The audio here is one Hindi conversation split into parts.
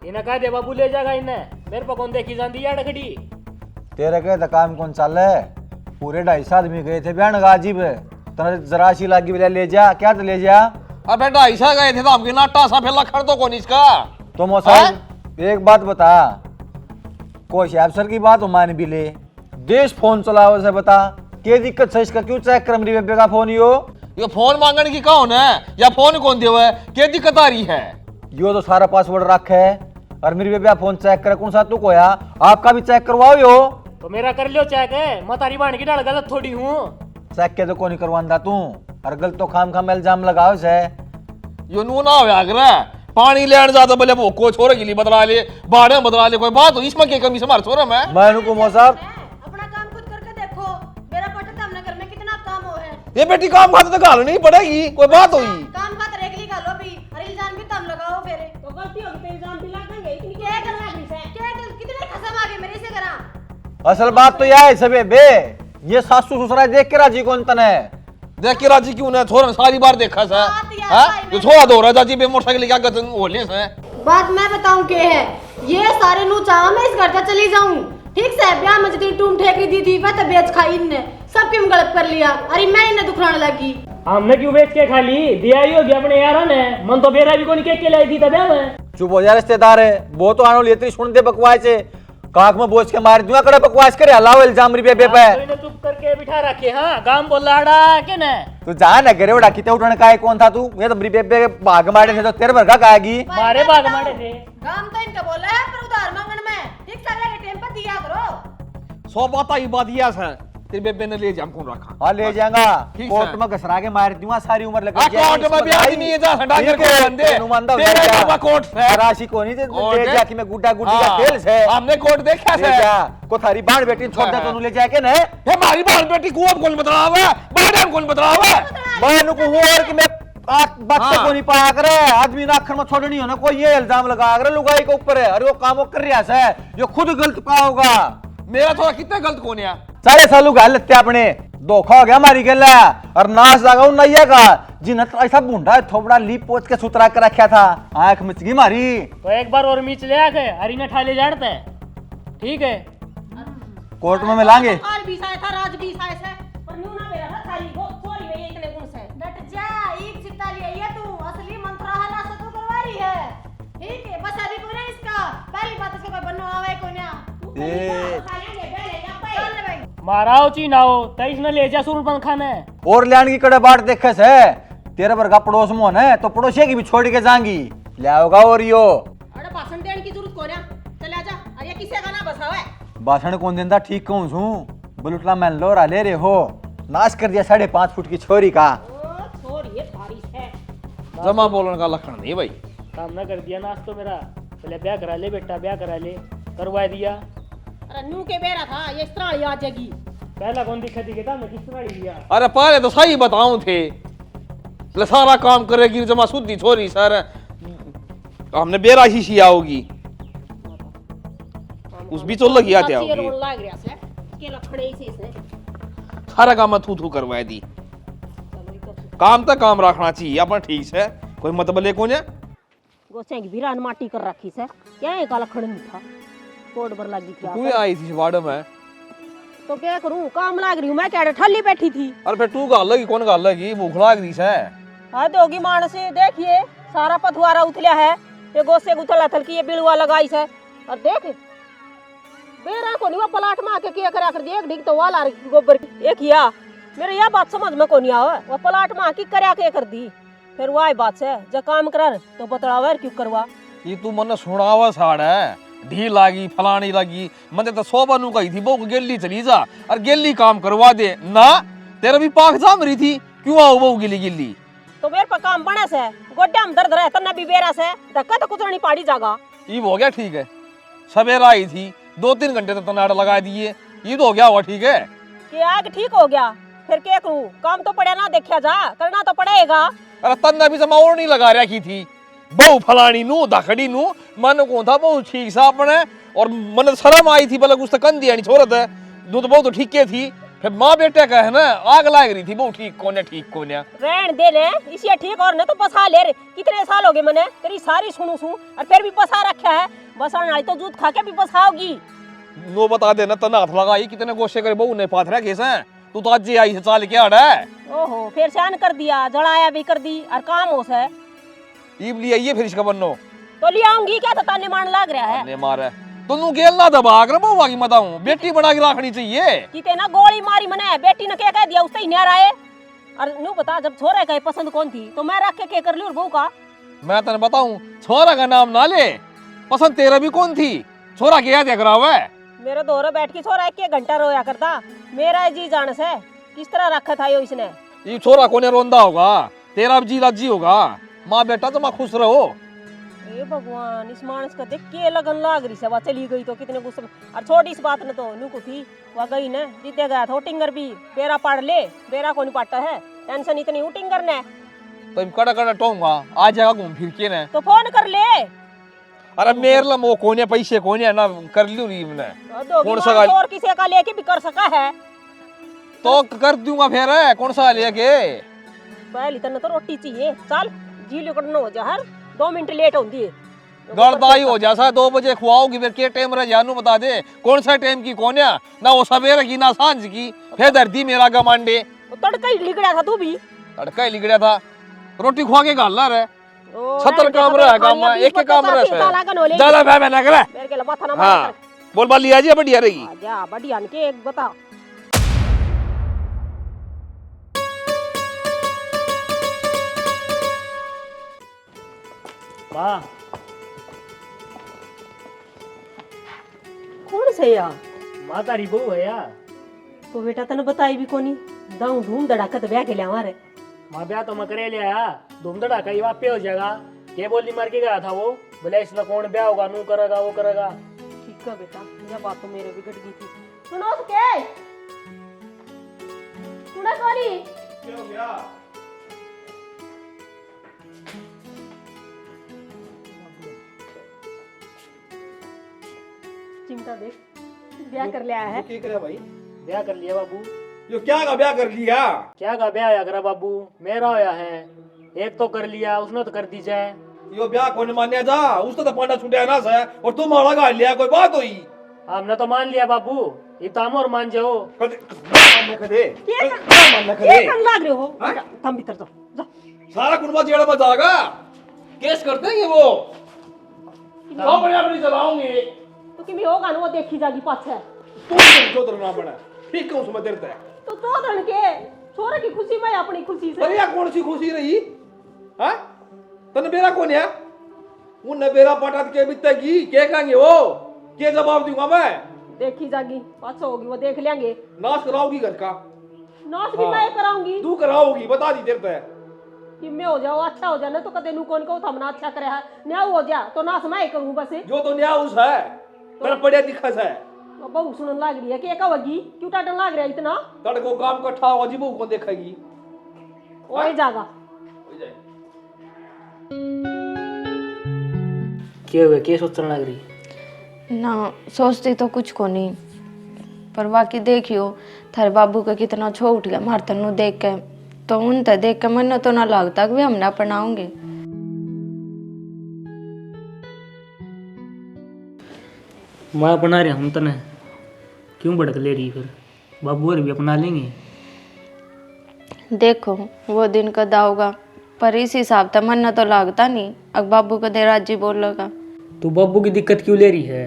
इन्हें कह दे बाबू ले जाएगा इन्हें, मेरे पर कौन देखी जाती है खड़ी। तेरे के तो काम कौन चल है? पूरे 250 आदमी गए थे बयान गाजी पे, तना जरा सी लागी बोले ले जा, क्या तो ले जा। अबे 250 गए थे तो हमके नाटा सा फिर लखड़ तो कौन इसका। तो मौसाब एक बात बता, कोई अफसर की बात हो मान भी ले, देश फोन चलाओ से बता, क्या दिक्कत है इसका? क्यों चेक कर मेरी बेबे का फोन यो फोन मांगने की कौन है या फोन कौन दिया है? क्या दिक्कत आ रही है? यो तो सारा पासवर्ड रख है और मेरी बेबे फोन चेक करे कौन सा तू कोया, आपका भी चेक करवाओ यो। तो मेरा कर लियो चेक है, मैं तारी बाण की डाल गलत थोड़ी हूँ। चेक के तो कौन करवांदा तू, और गलत तो खाम खाम इल्जाम लगाओ से। यो नू ना हो आगरा पानी लेने जाता बोले वो को छोरे के लिए बदला ले, बाड़े में बदला ले, कोई बात हो इसमें क्या कमी से मार छोरा मैं उनको मौसाब अपना काम खुद करके देखो, मेरा पता था हमने घर में कितना काम हो है। ये बेटी काम खाते तो गाल नहीं पड़ेगी, कोई बात हुई काम का तरह के गालो भी और इल्जाम भी तुम लगाओ फिर। तो गलती होगी तो इल्जाम भी लगाएंगे, इतनी क्या गलती है? क्या कितने खसम आ गए मेरे से करा। असल बात तो यह है सबे बे, ये सासू ससुरा देख के राजी कौन तन है? देख के राजी क्यों ना? छोरा सारी बार देखा सा तो छोड़ा दो रहा जाजी बे मोटरसाइकिल क्या गतन होले से। बात मैं बताऊं के है, ये सारे नू चाह मैं इस घर से चली जाऊं, ठीक से ब्याह में जितनी टूम ठेकरी दी थी वह तो बेच खाई इनने, सब क्यों गलत कर लिया, अरे मैं इन्हें दुखराने लगी। हमने क्यों बेच के खाली दिया ही होगी अपने यार ने, मन तो बेरा भी कोनी के लाई दी था मैं। चुप हो जा रिश्तेदार है, वो तो आनो लेती सुन दे बकवास है, काक में बोझ के मार दूंगा कड़ा बकवास करे हलाओ इल्जाम री बेबे पे। तो इन्हें चुप करके बिठा रखे। हाँ गांव बोला हड़ा के न तू जा न करे उड़ा किते उठने का है कौन था तू? ये तो मेरी बेबे के भाग मारे थे तो तेरे भर का आएगी। मारे भाग मारे थे काम तो इनका बोला है पर उधार मांगने में, ठीक से अगले के टाइम पर दिया करो। 100 बात आई बात यह है तेरे बेबे ने ले जाम कौन रखा। हाँ ले जाएगा, ठीक कोर्ट है। में घसरा के मार दूंगा सारी उम्र लग कोर्ट में भी आदमी है जा हटा कर के बंदे तेरे बाबा कोर्ट है राशि को नहीं दे जा कि मैं गुड्डा गुड्डी का खेल से हमने कोर्ट देखा ले से जा को थारी बाण बेटी छोड़ दे तो ले जाके न हे हमारी बहन बेटी को अब कौन बतलावा है? बाड़े में कौन बतलावा है? बहन को और कि मैं बात को नहीं पाया करे, आदमी ना आखिर में छोड़नी हो ना कोई ये इल्जाम लगा करे लुगाई के ऊपर है, अरे वो काम कर रहा है जो खुद गलत पाओगा। मेरा थोड़ा कितना गलत कौन है? सारे सालू गाल लेते अपने धोखा हो गया हमारी गला और नाश लगा नैया का जिन्हें तो ऐसा बूंदा थोबड़ा लीप पोच के सुतरा कर रखा था, आंख मिच गई मारी। तो एक बार और मीच ले आके हरी ने ठाले जाड़ते हैं, ठीक है कोर्ट में मिलांगे। और भी साया था राज भी साया है पर न्यू ना मेरा था सारी वो चोरी में इतने गुण से डट जा एक चित्ता लिए ये तू असली मंत्रा हला से तू करवारी है, ठीक है बस अभी कोई ना इसका पहली बात इसका कोई बनवा आवे कोई ना माराओ चीनाओ 23 न ले जा सुरपन खाने और लैंड की कड़े बाट देखे से तेरे पर का पड़ोस मोन है तो पड़ोसी की भी छोड़ के जाएंगी ले आओगा। और यो अरे भाषण देने की जरूरत कोन्या चले आजा, अरे किसे गाना बसावे भाषण कौन देंदा ठीक कहूं छू बुलटला मैं लोरा ले रे हो नाश कर दिया 5.5 फुट की छोरी का। ओ छोरी ये बारिश है जमा बोलने का लक्षण नहीं भाई। काम ना कर दिया नाश तो मेरा, पहले ब्याह करा ले बेटा, ब्याह करा ले, करवा दिया। अरे नू के बेरा था ये इस तरह आ जाएगी। पहला कौन दिखा दिखेता मैं किस तरह लिया। अरे पहले तो सही बताऊं थे ले सारा काम करेगी जमा सुधी छोरी सर हमने बेरा ही सिया होगी उस भी तो लगी आते होगी लाग रहा से के लखड़े ही से इसने सारा काम थू थू करवाए दी। काम तो काम रखना चाहिए अपन ठीक से, कोई मतलब ले कौन है गोसे की वीरान माटी कर रखी से क्या है काला खड़न था कोड पर लगी क्या तू आई थी वार्ड में तो क्या करूं काम लाग रही हूं मैं क्या ठल्ली बैठी थी। अरे फिर तू गाल लगी कौन गाल लगी भूख लाग रही से हद होगी मानस देखिए सारा पथवारा उथलिया है ये गोसे उथल अथल की ये बिलवा लगाई से और देख बेरा को नहीं वो पलाट में आके क्या करा कर एक ढिग तो वाला गोबर एक किया मेरे यह बात समझ में को नहीं आवे वो पलाट में आके करा के कर दी फिर वही बात से जब काम कर तो बतलावे क्यों करवा ये तू मन सुनावा साड़ है ढी लागी फलानी लगी मन तो 100 बनू कही थी वो गेली चली जा और गेली काम करवा दे ना तेरा भी पाक जाम रही थी क्यों आओ वो गिली गिली तो मेरे पर काम बने से गोड्डा में दर्द रहे तना भी बेरा से धक्का तो कुछ नहीं पाड़ी जागा ये हो गया ठीक है सवेरा आई थी 2-3 घंटे तक तनाड़ लगा दिए ये तो हो गया हुआ ठीक है कि आग ठीक हो गया फिर क्या करूं काम तो पड़े ना देखा जा करना तो पड़ेगा। अरे तन्ना भी समा और नहीं लगा रखी थी बहु फलानी नू दाखड़ी नू मन को था बहु ठीक सा अपने और मन शर्म आई थी भले कुछ तो कन दिया नहीं छोरत है नू तो बहुत ठीक थी फिर माँ बेटे का है ना, आग लाग रही थी वो ठीक कोने रहन दे ले, इसी ठीक और न तो पसा ले रे। कितने साल हो गए मने तेरी सारी सुनू और फिर भी पसा रखा है। बसाने वाली तो दूध खा के भी पसाओगी। नो बता देना तना हाथ लगाई कितने गोशे करे बहू ने पाथरा कैसे तू तो आज आई से चाल के आड़ा है। ओहो फिर शान कर दिया, जड़ाया भी कर दी और काम हो से ईब लिया ये फिर इसका बन्नो तो ले आऊंगी क्या था, ताने मान लग रहा है। ने मारे तू गेल ना दबा कर बउआ की बताऊं बेटी बना के रखनी चाहिए। किते ना गोली मारी मने बेटी ने क्या कह दिया उससे ही न्यार आए। और नू बता जब छोरे का पसंद कौन थी तो मैं रख के कर ली और बहू का। मैं तेने बताऊं छोरा का नाम ना ले, पसंद तेरा भी कौन थी, छोरा के याद करा हुआ है। मेरे दोहरे बैठ के छोरा 1 घंटा रोया करता, मेरा जी जान से किस तरह रखा था यो इसने। ये छोरा कोने रोंदा होगा, तेरा भी जी राजी होगा। माँ बेटा तो माँ खुश रहो। ए भगवान इस मानस का देख के लगन लाग रही से वह चली गई तो कितने गुस्से में। और छोटी इस बात ने तो नू को थी वह गई न जीते गया था टिंगर भी बेरा पाड़ ले, बेरा को नहीं पाटा है, टेंशन इतनी हूँ टिंगर ने। तो कड़ा कड़ा टोंगा आ जाएगा घूम फिर के ने तो फोन कर ले। अरे मेरे ला वो कोने पैसे कोने ना कर लियो री मैंने कौन सा गाली और किसी का लेके भी कर सका है तो कर दूंगा फिर कौन सा लेके। पहले तने तो रोटी चाहिए, चल जी लिकड़ना हो जा हर 2 मिनट लेट होती है। गड़दाई हो जैसा 2 बजे खुआओगी फिर के टाइम रह जानू बता दे कौन सा टाइम की कोने ना वो सवेरे की ना सांझ की फिर दर्दी मेरा गमांडे तड़का ही लिगड़ा था तू भी। तड़का ही लिगड़ा था रोटी खुआ के गाल रे ओ, 70 काम रहा काम एक के काम रहा ज्यादा भाई ना करे मेरे के माथा ना हां मार बोल बाल लिया जी बढ़िया रहेगी। जा बढ़िया के एक बता। माँ कौन से यार माँ तारी बहू है यार। तो बेटा तने बताई भी कोनी दाऊ धूम धड़ाका तो ब्याह के ले हमारे। माँ ब्याह तो मैं करे लिया धूम धड़ाका ही वापे हो जाएगा। ये बोली मार के गया था वो बोले इसमें कौन ब्याह होगा नू करेगा वो करेगा। ठीक है बेटा यह बात तो मेरे बिगड़ गई थी। सुनो तो क्या सुना सॉरी क्या हो गया चिमटा देख ब्याह कर लिया है। क्या करे भाई ब्याह कर लिया बाबू। यो क्या का ब्याह कर लिया क्या का ब्याह या करा बाबू, मेरा होया है एक तो कर लिया उसने तो कर दी जाए। यो ब्याह कौन मान्या जा उसने तो पांडा छुटिया ना से और तुम मारा गा लिया कोई बात हुई। हमने तो मान लिया बाबू ये ताम और मान जाओ। मानने कदे मानने ये कदे कर लाग रहे हो बेटा, थम भीतर तो जा। सारा कुनबा जेड़ा में जाएगा केस करते हैं वो अपने अपनी चलाऊंगी तो कि मैं होगा ना वो देखी जागी पाछे तू जो तरना पड़ा ठीक है उसमें देरता है तो धन के छोरे की खुशी में अपनी खुशी से। अरे यार कौन सी खुशी रही हां तने बेरा कौन है उन बेरा पटा के बित्ते की के कहेंगे वो के जवाब दूंगा मैं। देखी जागी पाछे होगी वो देख लेंगे। नाश कराओगी घर का नाश भी मैं कराऊंगी तू कराओगी बता दी देरता है कि मैं हो जाओ अच्छा हो जाना तो कदे नु कौन को हमना अच्छा करे है न्याय हो जा तो नाश मैं करूं बस। जो तो न्याय उस है पर पड़े दिखस है बहु सुनन लाग रही है कि एक होगी क्यों टाटन लाग रहा है इतना। तड़ को काम इकट्ठा हो जी बहू को देखेगी ओए जागा हो जाए क्या हुआ क्या सोचने लग रही ना सोचती तो कुछ को नहीं पर बाकी देखियो थारे बाबू का कितना छो उठ गया मार तनु देख के तो उन ते देख के मन तो ना लगता कि हम ना अपनाओगे। मैं अपना रहा हूँ तने क्यों भड़क ले रही फिर बाबू और भी अपना लेंगे। देखो वो दिन कदा होगा पर इस हिसाब से मन तो लगता नहीं अब बाबू को दे राजी बोलेगा। तू बाबू की दिक्कत क्यों ले रही है,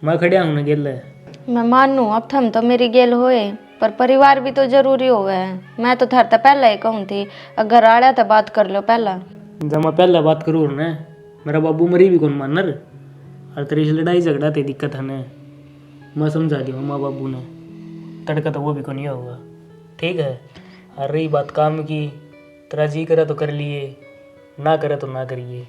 मैं खड़िया हूँ ना गेल है। मैं मानू अब थम तो मेरी गेल होए पर परिवार भी तो जरूरी होवे है। मैं तो थार तो पहले ही कहूँ थी अगर आड़ा तो बात कर लो पहला। जब मैं पहले बात करूँ ना मेरा बाबू मरी भी कौन मानर और तेरी से लड़ाई झगड़ा ते दिक्कत है ना मैं समझा दिया माँ बाबू ने तड़का तो वो भी कौन होगा ठीक है। और रही बात काम की तेरा जी करे तो कर लिए ना करे तो ना करिए।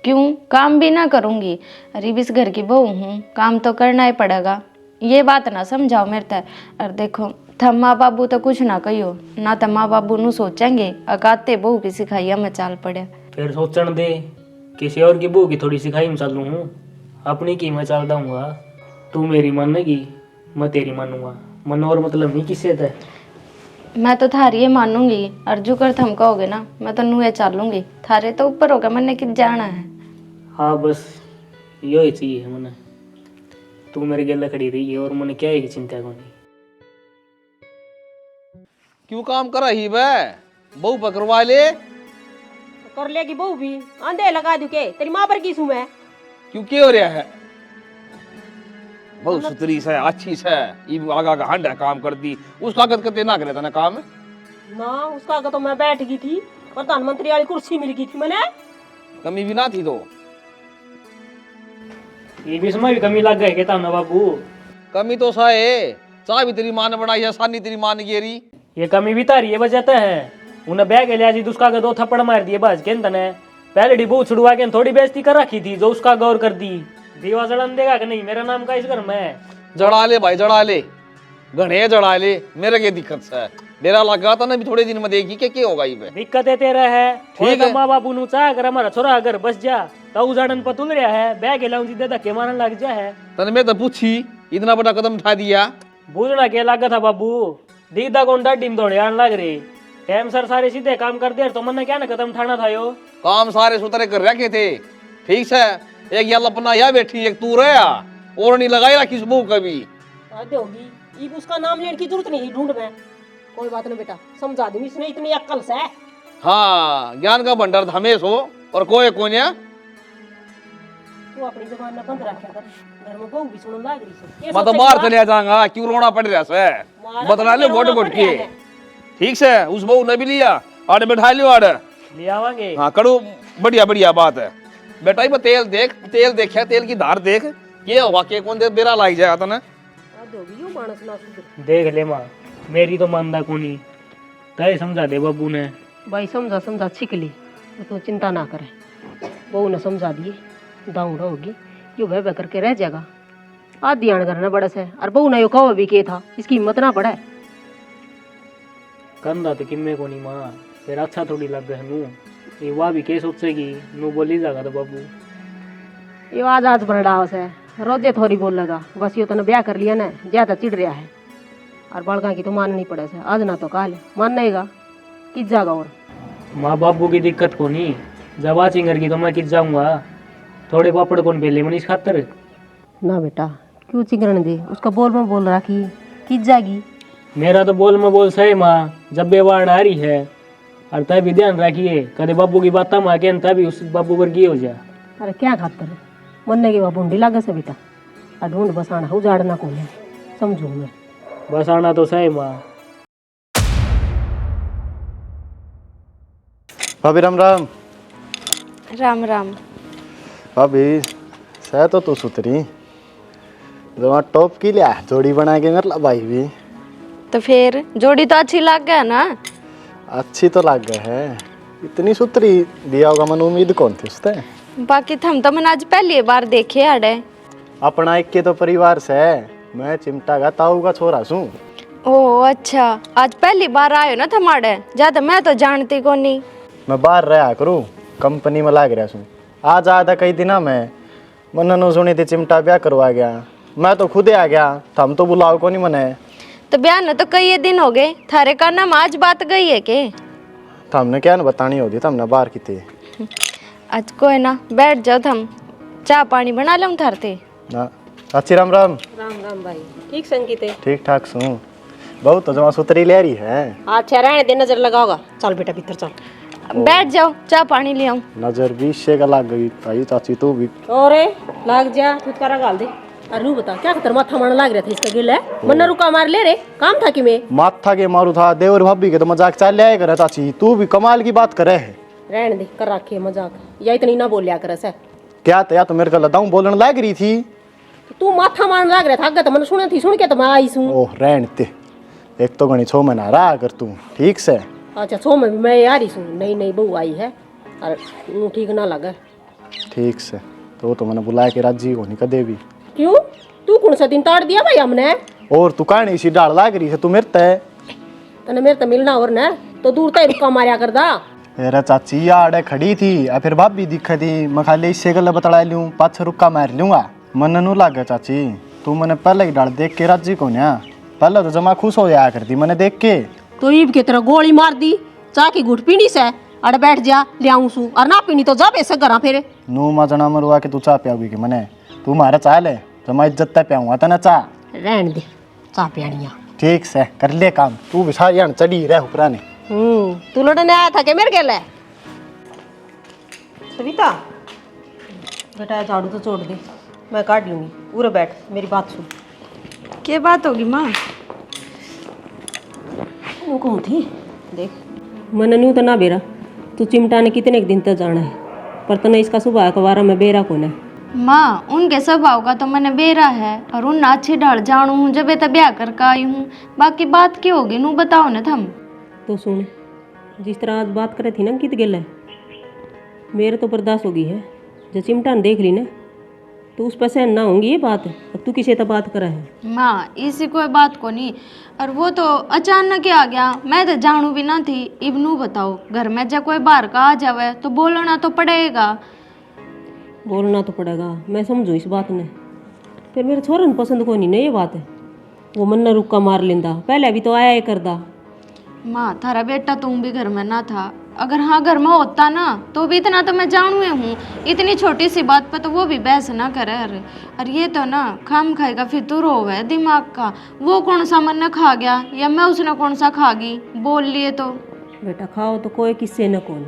क्यों काम भी ना करूँगी, अरे इस घर की बहू हूँ काम तो करना ही पड़ेगा। ये बात ना समझाओ मेरे तक। और देखो थम माँ बाबू तो कुछ ना कहियो ना तो माँ बाबू नु सोचेंगे अकाते बहू की सिखाई मैं चाल पड़े। फिर सोचण दे किसी और की बहू की थोड़ी सिखाई में चालू हूँ अपनी की मैं चाल दूंगा। तू मेरी मानेगी मैं तेरी मानूंगा मन और मतलब नहीं किसे थे। मैं तो थारी ये मानूंगी और जो कर थम कहोगे ना मैं तो नुए चालूंगी। थारे तो ऊपर होगा मैंने कि जाना है। हाँ बस यही चाहिए मैंने। तू मेरे गेला खड़ी रही है और मैंने क्या है कि चिंता को नहीं। क्यों काम कर रही बे? बहू पकड़वा ले। कर लेगी बहू भी, आंधे लगा दूं के तेरी माँ पर की सूं मैं। क्यों क्या हो रहा है? बहुत सुतरी से अच्छी से ये आगा का हंडा काम कर दी। उसका गत करते ना करे था ना काम ना उसका तो मैं बैठ गई थी, प्रधानमंत्री वाली कुर्सी मिल गई थी मैंने। कमी भी ना थी तो ये भी इसमें भी कमी लग गई कहता ना बाबू। कमी तो सा है। चाय भी तेरी माँ ने बनाई है, सानी तेरी माँ ने गेरी। ये कमी भी तारी है बजाता है। उन्हें बैग लिया जी उसका का 2 थप्पड़ मार दिए बाज के तने। पहले डिब्बू छुड़वा के थोड़ी बेइज्जती कर रखी थी जो उसका गौर कर दी। दीवा जड़न देगा कि नहीं मेरा नाम का इस घर में। जड़ा ले भाई जड़ा ले, घने जड़ा ले। मेरे के दिक्कत से मेरा लगा था ना भी थोड़े दिन में देखी क्या होगा ये दिक्कत है तेरा है। ठीक है। माँ बापू नु चाह कर हमारा छोरा अगर बस जा तो उजाड़न पतुल रहा है। बैग लाऊं सीधे धक्के मारन लग जा है। तने मैं तो पूछी इतना बड़ा कदम उठा दिया। बूझना क्या लगा था बाबू। दीदा कौन डाडीम दौड़े आने लग रही। टाइम सर सारे सीधे काम कर दे तो मन क्या ना कदम उठाना था यो। काम सारे सुतरे कर रखे थे ठीक से। एक ये लपना या बैठी एक तू रहा और नहीं लगाई रखी बहू कभी। आधे होगी ये उसका नाम लेने की जरूरत नहीं ढूंढ में। कोई बात नहीं बेटा, समझा दूंगी, इसने इतनी अक्ल से। हाँ ज्ञान का भंडार हमेश हो और कोई कोन्या। तू अपनी जुबान में बंद रखा कर, घर में बहू भी सुनने लग रही है। मैं तो बाहर चले जाऊंगा क्यों रोना पड़ रहा से। बतला ले गोट गोट के ठीक से। उस बहू ने भी लिया आड़े बैठा लियो आड़े ले आवांगे। हाँ करो बढ़िया बढ़िया बात है बेटा। ये तेल देख, तेल देखा तेल की धार देख ये हुआ के कौन दे बेरा लाग जाएगा था ना। आधे होगी यो मानस ना सुधर। देख ले माँ मेरी तो मानदा कोनी तय समझा दे बाबू ने। भाई समझा समझा छिकली तो चिंता ना करे। बहू ने समझा दिए दाऊड़ा होगी यो बह करके रह जाएगा। आधी आण करना बड़ा से और बहू ने यो कहो भी के था इसकी हिम्मत ना पड़े। कंधा तो किम्मे कोनी माँ फिर अच्छा थोड़ी लग गए नू। ये वाह भी के सोचेगी नू बोली जागा तो बाबू। यो आज बन रहा है रोजे थोड़ी बोल लगा बस। यो तने ब्याह कर लिया ना ज्यादा चिढ़ रहा है और बड़का की तो माननी पड़े से। आज ना तो काल मानेगा किस जागा और माँ बाबू की दिक्कत को नहीं जब आ चिंगर की तो मैं किस जाऊंगा। थोड़े पापड़ कौन पेले मनीष खातर ना बेटा क्यों चिंगरन दे। उसका बोल में बोल रखी किस जागी। मेरा तो बोल में बोल सही माँ जब बेवाड़ आ रही है और तय भी ध्यान रखिए कदे बाबू की बात माँ के तभी उस बाबू पर हो जा। अरे क्या खातर मरने के बाबू ढीला लागे से बेटा। और ढूंढ बसाना उजाड़ना को है समझू मैं। बस आना तो सही माँ। भाभी राम राम। राम राम। भाभी सह तो तू सुतरी जमा टॉप की लिया जोड़ी बना के मतलब भाई भी। तो फिर जोड़ी तो अच्छी लग गया ना। अच्छी तो लग गए है इतनी सुतरी दिया होगा मन उम्मीद कौन थी उससे। बाकी थम तो मैंने आज पहली बार देखे अड़े। अपना एक के तो परिवार से मैं चिमटा का ताऊ का छोरा सूं। ओह अच्छा आज पहली बार आयो ना थमाड़े ज्यादा मैं तो जानती को नहीं। मैं बाहर रहा करूँ कंपनी में लाग रहा सूं। आज आधा कई दिना में मन सुनी थी चिमटा ब्याह करवा गया। मैं तो खुद ही आ गया थम तो बुलाओ को नहीं मने। तो ब्याह न तो कई दिन हो गए थारे का नाम आज बात गई है के। थमने क्या न बतानी होती थमने बाहर की थी। आज कोई ना बैठ जाओ थम चाय पानी बना लूँ थारते ना अच्छी राम राम। राम राम भाई ठीक संगीत है। ठीक ठाक सूं बहुत तो जमा सुतरी ले रही है। अच्छा रहने दे नजर लगाओगा। चल बेटा भीतर चल। बैठ जाओ चाय पानी ले आऊँ। नजर भी से का लग गई भाई चाची तू भी। और लाग जा फुटकारा गाल दे। अरे रू बता क्या खतर माथा मारने लाग रहा था इसका गिल है। मन रुका मार ले रे काम था कि मैं माथा के मारू था देवर भाभी के तो मजाक चाल लिया करे चाची तू भी कमाल की बात करे है। रहने दे कर रखे मजाक या इतनी ना बोलिया कर से। क्या तो या तो मेरे को लदाऊं बोलने लग रही थी। तू माथा मारने लाग रहा था अगर तो मैंने सुना थी सुन के तो मैं आई हूँ। ओह रहने ते एक तो गणी 6 महीना रहा अगर तू ठीक से। अच्छा 6 में भी मैं आ रही हूँ। नई नई बहू आई है और ठीक ना लगा। ठीक से तो मैंने बुला के राजी को नहीं कदे भी। क्यों तू कौन सा दिन ताड़ दिया भाई हमने। और तू कहानी इसी डाल लाग रही है तू मेरे ते तने मेरे तो मिलना और ना तो दूर तक रुका मारिया कर दा। मेरा चाची आड़े खड़ी थी और फिर भाभी दिखे थी मैं खाली इससे गल बतला लूँ पाछ रुका मार लूंगा मन नू लागे चाची तू मैंने पहले ही डाल देख के राजी को ना। पहले तो जमा खुश हो जाया करती मैंने देख के। तो ईब की तरह गोली मार दी, चाह की घुट पीनी से अड़ बैठ जा ले आऊं सू, और ना पीनी तो जा बेसे करा फिर। नू मजना मरवा के तू चाह पियागी कि मैंने, तू मारा चाह ले जमा इज्जत तय पियाऊंगा तना चाह। रहन दे चाह पियानिया। ठीक से कर ले काम, तू भी सारी यान चढ़ी रह उपराने। तू लड़ने आया था क्या मेरे गेले? सविता बेटा झाड़ू तो छोड़ दे, मैं काट लूंगी। पूरे बैठ, मेरी बात सुन। क्या बात होगी माँ? वो कहूँ थी देख, मैंने न्यू तो ना बेरा, तू चिमटा ने कितने दिन तक जाना है, पर तने इसका सुबह अखबार में बेरा कौन है? माँ उनके स्वभाव का तो मैंने बेरा है, और उन अच्छी ढाल जानू हूँ जब ये ब्याह करके आई हूँ। बाकी बात क्या होगी नू बताओ ना थम। तो सुन, जिस तरह आज बात करे थी ना कित गेल है, मेरे तो बर्दाश्त होगी है। जो चिमटा ने देख ली ना तो उस पर सहन ना होंगी ये बात। अब तू किसे तो बात करा है? माँ इसी कोई बात को नहीं, और वो तो अचानक ही आ गया, मैं तो जानू भी ना थी। इब्नू बताओ, घर में जब कोई बाहर का आ जावे तो बोलना तो पड़ेगा। बोलना तो पड़ेगा, मैं समझू इस बात ने, फिर मेरे छोरे ने पसंद को नहीं ना ये बात है। वो मन्ना रुक्का मार लेंदा, पहले भी तो आया ही करदा। माँ थारा बेटा तुम भी घर में ना था, अगर हाँ घर में होता ना तो भी इतना तो मैं जानू हूँ। इतनी छोटी सी बात पर तो वो भी बहस ना करे। अरे ये तो ना खाम खाएगा फितूर होवे दिमाग का। वो कौन सा मन ने खा गया या मैं उसने कौन सा खा गई बोल लिए तो। बेटा खाओ तो कोई किससे न कौन,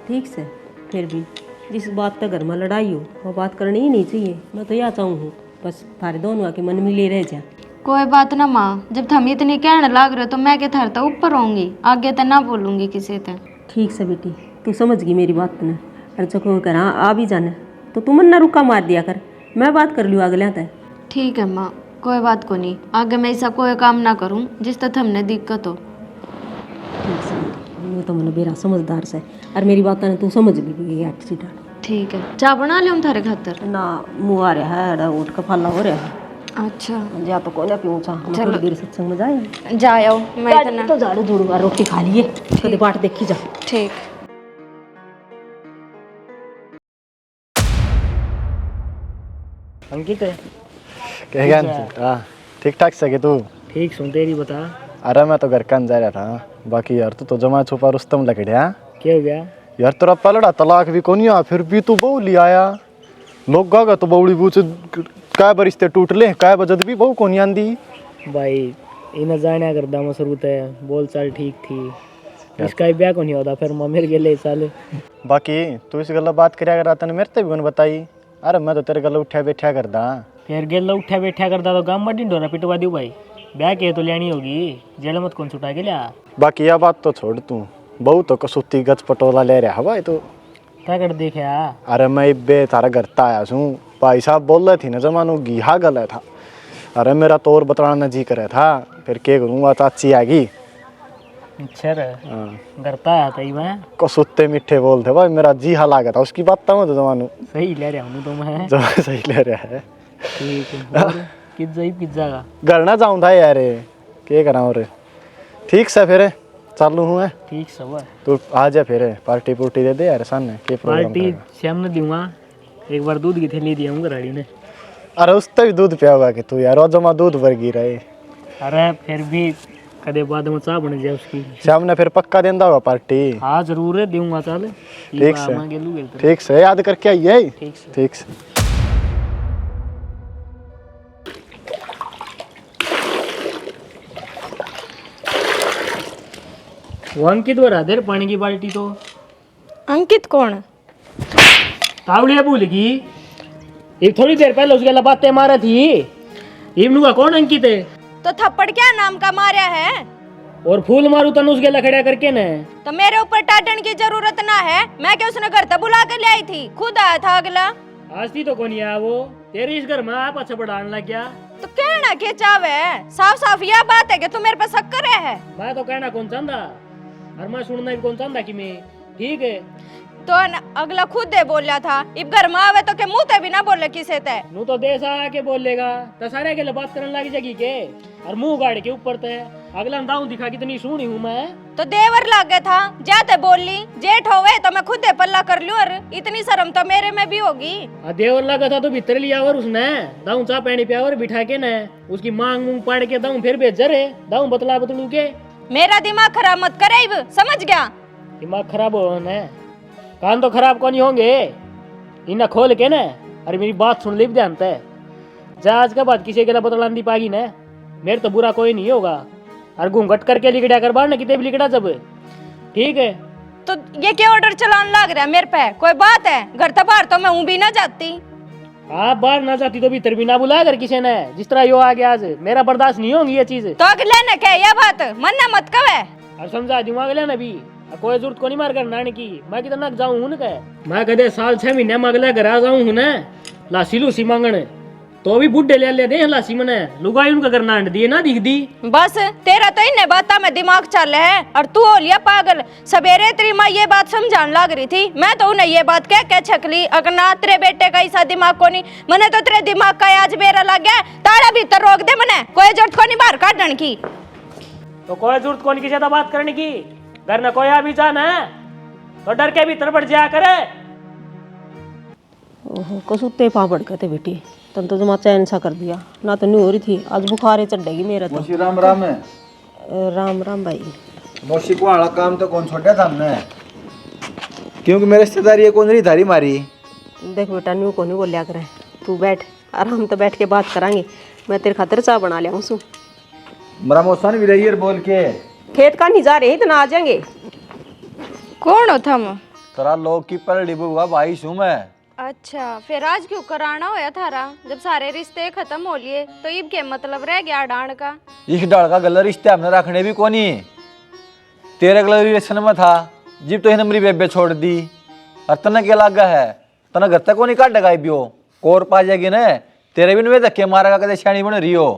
ठीक से। फिर भी जिस बात तक घर में लड़ाई हो वो बात करनी ही नहीं चाहिए। मैं तो यह चाहूँ हूँ बस थारे दोनों के मन मिले रह जा। कोई बात ना माँ, जब थम इतनी कहने लाग रहे तो मैं के थार तो ऊपर होंगी, आगे तो ना बोलूँगी किसी से। ठीक से बेटी, तू समझ गई मेरी बात ने। अरे जो कोई कर आ भी जाना तो तू मन ना रुका मार दिया कर, मैं बात कर लूँ अगले तय। ठीक है माँ, कोई बात को नहीं, आगे मैं ऐसा कोई काम ना करूँ जिस तक हमने दिक्कत हो। ठीक से बेटी, मैं तो मन बेरा समझदार से, और मेरी बात ने तू समझ भी गई अच्छी डाल। ठीक है, चाय बना लियो थारे खातर? ना मुँह आ रहा है, उठ का फाला हो रहा है। अच्छा जा तो कोई ना पीऊँ चाह, थोड़ी देर सत्संग में जाए। जाओ, मैं इतना तो झाड़ू झूड़ू और रोटी खा लिए, कभी बाट देखी जा। ठीक। अंकित है? कहेगा हाँ ठीक ठाक सके तू? ठीक सुन, तेरी बता। अरे मैं तो घर का जा रहा था, बाकी यार तू तो जमा छुपा रुस्तम लकड़िया। क्या हो गया? यार तेरा पलड़ा तलाक भी कोनी आ, फिर भी तू बहू ले आया। लोग गागा तो बौड़ी बूच काय बरिश्ते टूट ले, काय बजत भी बहू कोनी आंदी। भाई इन्हें जाने करदा मसरूत है, बोल चाल ठीक थी, इसका ब्याह को नहीं होता, फिर माँ मेरे गेले साले। बाकी तू इस गल बात करया कर तने मेरे ते भी कौन बताई। अरे मैं तो तेरे गल उठा बैठा करदा। फिर गेल उठा बैठा करदा तो गाँव में ढिंडोरा पिटवा दियो भाई। ब्याह के तो लेनी होगी, जेल मत कौन छुटा के लिया। बाकी यह बात तो छोड़, तू बहू तो कसुती गच पटोला ले रहा भाई तो क्या कर देखा? अरे मैं इब्बे थारा घर ता आया हूँ, भाई साहब बोल रहे थी ना जमानो घीहा गला था। अरे मेरा तो और बताना जी करे था, फिर क्या करूँगा, चाची आ गई। अच्छा करता है तई मैं कसुत्ते मीठे बोलते भाई, मेरा जी हा लागा था उसकी बात तो जमानो। सही ले रहा हूँ तो मैं। जो सही ले रहा है। ठीक है, पिज्जा का घर ना जाऊँ था यार, क्या करा और। ठीक से फिर चालू हूँ। ठीक सब तू आ जा फिर, पार्टी पुर्टी दे दे यार सामने के प्रोग्राम पार्टी शाम ने दूंगा। एक बार दूध की थैली दिया हूँ गाड़ी ने। अरे उससे भी दूध पिया होगा कि तू यार, और जमा दूध भर गी रहे। अरे फिर भी कदे बाद में चाह बन जाए उसकी। शाम ने फिर पक्का देंदा होगा पार्टी। हाँ जरूर है, दूंगा चल। ठीक से ठीक से याद करके आइए। ठीक से ठीक से। वो अंकित वो राधेर पानी की बाल्टी तो अंकित कौन? तावड़िया भूल गई। एक थोड़ी देर पहले उसके बातें मारा थी। इब्नू का कौन अंकित है? तो थप्पड़ क्या नाम का मारा है? और फूल मारू तन उसके लखड़ा करके न। तो मेरे ऊपर टाटन की जरूरत ना है, मैं क्या उसने घर तक बुला कर ले आई थी, खुद आया था अगला। आज थी तो कौन आया वो? तेरे इस घर में आप अच्छा बढ़ाने लग गया। तो कहना क्या चावे? साफ साफ यह बात है कि तू मेरे पे शक कर रहा है। मैं तो कहना कौन चाहता, और मैं सुनना भी कौन चाहता कि मैं ठीक है। तो अगला खुद दे बोला था, इब घर में आवे तो के मुंह ते भी ना बोले किसे ते। नू तो देश आके बोलेगा तो सारे के लिए बात करने लगी जगी के, और मुंह गाड़ के ऊपर ते। अगला दाऊ दिखा कितनी सुनी हूँ मैं। तो देवर लागे था, जाते बोली जेठ होवे तो मैं खुद पल्ला कर लूं, और इतनी शर्म तो मेरे में भी होगी। देवर लगा था तो भीतर लिया और उसने दाऊं चा पैनी पे और बिठा के न उसकी मांग मूंग पाड़ के दाऊं फिर भेज रे दाऊं बतला बतलू के। मेरा दिमाग खराब मत करे, इब समझ गया? दिमाग खराब हो न, कान तो खराब कौन होंगे, इन्हें खोल के न। अरे मेरी बात सुन ले ध्यान से, आज के बाद किसी के बतला नहीं पागी न, मेरे तो बुरा कोई नहीं होगा। और घूंघट करके लिखड़ा कर बार न कितने भी लिखड़ा जब, ठीक है? तो ये क्या ऑर्डर चलान लग रहा है मेरे पे? कोई बात है? घर तो बाहर तो मैं हूँ भी ना जाती। आप बाहर ना जाती तो भीतर भी ना बुलाया कर किसी ने, जिस तरह यो आ गया आज, मेरा बर्दाश्त नहीं होगी ये चीज। तो अगले ने क्या यह बात मन मत कवे। और समझा दूंगा अगले ने भी, कोई जरूरत को नहीं मार कर नान की। मैं कितना जाऊं हूं न, मैं कदे साल 6 महीने में अगले घर आ जाऊं हूं न, लासी लूसी मांगने तो भी बुढ़े ले दे लासी मने लुगाई उनका करना अंड दिए ना दिख दी। बस तेरा तो इन बाता में दिमाग चल है, और तू हो लिया पागल। सवेरे तेरी माँ ये बात समझाने लग रही थी, मैं तो उन्हें ये बात कह छकली, अगर ना तेरे बेटे का ऐसा दिमाग को नहीं, मने तो तेरे दिमाग का आज बेरा लग गया। ताड़ा भीतर रोक दे, मने कोई जरूरत को नहीं बाहर काटने की। तो कोई जरूरत को नहीं किसी से बात करने की, घर न कोई आ भी जाना है तो डर के भीतर बढ़ जाया करे। ओहो कसुते पापड़ कहते बेटी, तन तो जमा चैन सा कर दिया ना, तो नहीं हो रही थी आज बुखारे चढ़ेगी मेरा तो। मौसी राम राम है। राम राम भाई। मौसी को आड़ा काम तो कौन छोड़ा था हमने, क्योंकि मेरे रिश्तेदारी है कौन रही धारी मारी। देख बेटा न्यू को नहीं बोलिया करे, तू बैठ आराम तो बैठ के बात करांगे। मैं तेरे खातिर चाय बना लिया हूँ। मरा मौसा ने भी रही है बोल के खेत का नहीं जा रहे इतना आ जाएंगे। कौन हो थम? तरा लोग की पर डिबू हुआ भाई सू मैं। अच्छा, फिर आज क्यों कराना होया थारा? जब सारे रिश्ते खत्म हो लिए तो इब के मतलब रह गया डांड का? इस डाल का गलत रिश्ते हमने रखने भी कोनी, तेरे गलत रिलेशन में था जिब तो इन्हें मेरी बेबे छोड़ दी, और तना क्या लगा है तना घर तक को नहीं काट लगाई बियो कोर पा जाएगी न, तेरे भी नुए धक्के मारेगा कदे शानी बन रही हो।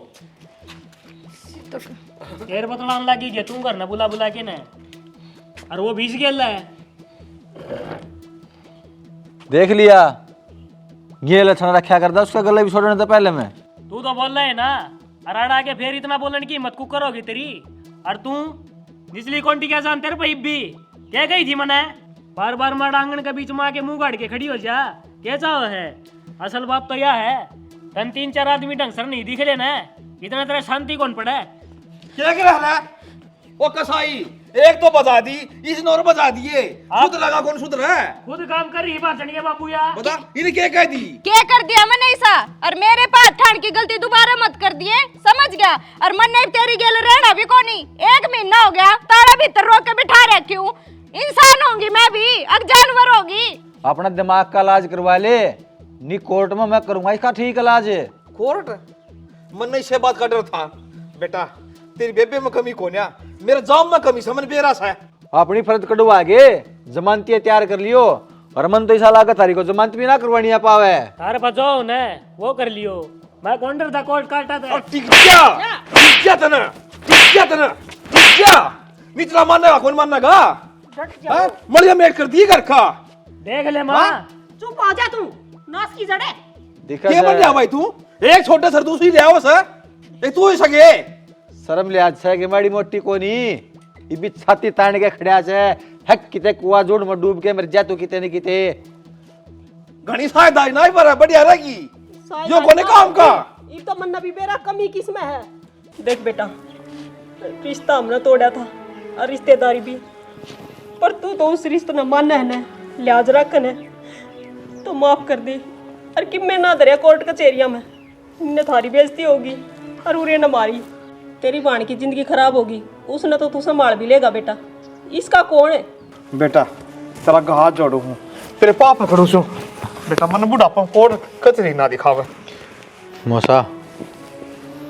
फिर बतलान लगी जे तू घर न बुला बुला के न, और वो बीस गेल है। देख लिया ये लक्षण रखा करता उसका गला भी छोड़ने था पहले में। तू तो बोल रहा है ना, अराड़ा के फिर इतना बोलने की हिम्मत कुकर होगी तेरी। और तू निचली कोंटी क्या जान तेरे पे भी क्या गई थी मने, बार बार मार आंगन के बीच में आके मुंह गाड़ के खड़ी हो जा, क्या चाहो है? असल बात तो यह है तन 3-4 आदमी ढंग सर नहीं दिख लेना, इतना तेरा शांति कौन पड़ा है? क्या कर रहा है वो कसाई? एक तो बता दी, इसने और बता दिए, खुद लगा कौन सुधर है? खुद काम कर रही बात है बाबू या बता इन्हें क्या कह दी? क्या कर दिया मैंने ऐसा? और मेरे पास ठाण की गलती दोबारा मत कर दिए, समझ गया? और मन ने तेरी गेल रहना भी कोनी, 1 महीना हो गया ताड़ा भीतर रोक के बिठा रखी हूँ। इंसान होंगी मैं भी, अब जानवर होगी। अपना दिमाग का इलाज करवा ले, नी कोर्ट में मैं करूंगा इसका ठीक इलाज। कोर्ट? मन ने इससे बात का डर था बेटा, तेरी बेबे में कमी कोन्या, मेरे जाम में कमी समझ बेरास है। अपनी फर्ज कटवा के जमानती तैयार कर लियो, और मन तो ऐसा लागत तारी को जमानत भी ना करवानी आ पावे। तारे बचाओ न वो कर लियो, मैं कौन था कोर्ट काटा था। टिक जा तना, टिक जा तना, टिक जा। मित्रा मानना कौन मानना मरिया मेट कर दी घर का। देख ले माँ, चुप हो जा तू, नास की जड़े। क्या बन गया भाई तू? एक छोटे सर दूसरी ले आओ सर, एक तू ही सके शर्म लिहाज से कि माड़ी मोटी को नहीं, इबी छाती तान के खड़िया से हक किते कुआ जोड़ में डूब के मर जा तू किते नहीं किते। घनी सायदाई नहीं पर बढ़िया रहेगी यो कोने काम का। ये तो मन भी मेरा कमी किसमें है। देख बेटा रिश्ता हमने तोड़ा था और रिश्तेदारी भी, पर तू तो उस रिश्ते न मान है न लिहाज रखने तो माफ कर दे। और कि मैं ना दरिया कोर्ट कचहरिया में न थारी बेइज्जती होगी और उरे न मारी, तेरी बाण की जिंदगी खराब होगी, उसने तो तू संभाल भी लेगा बेटा। इसका कौन है? बेटा तेरा हाथ जोड़ू हूँ, तेरे पाप करू सो बेटा, मन बुढ़ापा कोड कचरी ना दिखावे। मौसा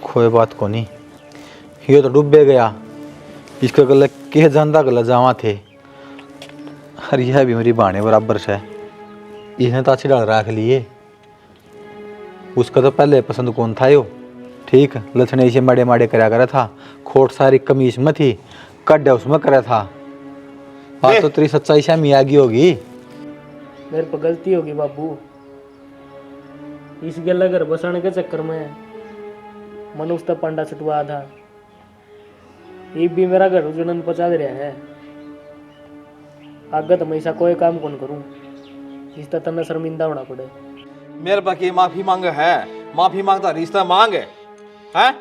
कोई बात को नहीं, ये तो डूबे गया, इसका गले के जानता गला जावा थे, और यह भी मेरी बाणे बराबर से, इसने तो अच्छी डाल रख लिए। उसका तो पहले पसंद कौन था यो, ठीक लथने से माड़े माड़े करा करा था, खोट सारी कमीज में थी, कड्डा उसमें करा था। आज तो तेरी सच्चाई शामी आगी होगी। मेरे पर गलती होगी बाबू, इस गला घर बसाने के चक्कर में मनुष्य तो पंडा छुटवा था। ये भी मेरा घर जुनन पचा दे रहा है। आगे तो मैं ऐसा कोई काम कौन करूं इस तरह तन्ने शर्मिंदा होना पड़े। मेरे पास के माफी मांग है, माफी मांगता रिश्ता मांग है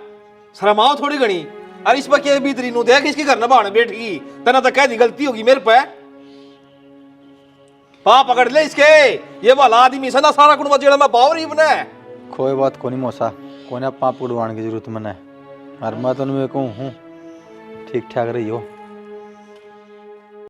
शर्माओ थोड़ी घनी। अरे इस पर के भीतरी नु देख इसके घर न बाण बैठी तना तो कह दी गलती होगी मेरे पे। पा पकड़ ले इसके, ये वाला आदमी सदा सारा कुछ जेड़ा मैं पावर ही बने। कोई बात को नहीं मौसा, कोने पाप उड़वाने की जरूरत मने। और मैं तो कहूँ हूँ ठीक ठाक रही हो।